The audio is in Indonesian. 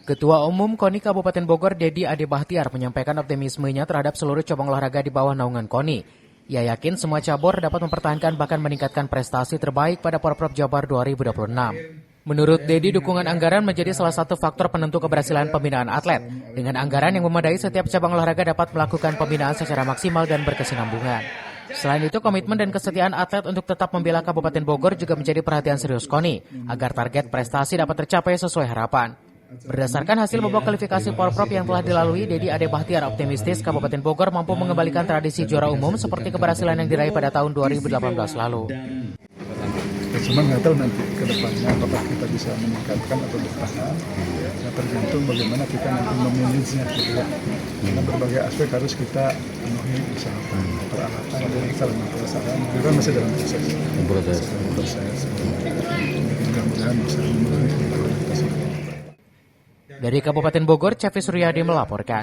Ketua Umum KONI Kabupaten Bogor, Dedi Ade Bahtiar, menyampaikan optimismenya terhadap seluruh cabang olahraga di bawah naungan KONI. Ia yakin semua cabur dapat mempertahankan bahkan meningkatkan prestasi terbaik pada Porprov Jabar 2026. Menurut Dedi, dukungan anggaran menjadi salah satu faktor penentu keberhasilan pembinaan atlet. Dengan anggaran yang memadai, setiap cabang olahraga dapat melakukan pembinaan secara maksimal dan berkesinambungan. Selain itu, komitmen dan kesetiaan atlet untuk tetap membela Kabupaten Bogor juga menjadi perhatian serius KONI, agar target prestasi dapat tercapai sesuai harapan. Berdasarkan hasil babak kualifikasi Porprov yang telah dilalui, Dedi Ade Bahtiar optimistis Kabupaten Bogor mampu mengembalikan tradisi juara umum seperti keberhasilan yang diraih pada tahun 2018 lalu. Cuma nggak tahu nanti ke depannya apakah kita bisa meningkatkan atau bertahan. Ya, tergantung bagaimana kita nanti memanagenya gitu ya. Karena berbagai aspek harus kita penuhi, misalkan peralatan dan sarana prasarana. Itu kan masih dalam proses. Mudah-mudahan bisa memenuhi kualitas. Dari Kabupaten Bogor, Cevi Suryadi melaporkan.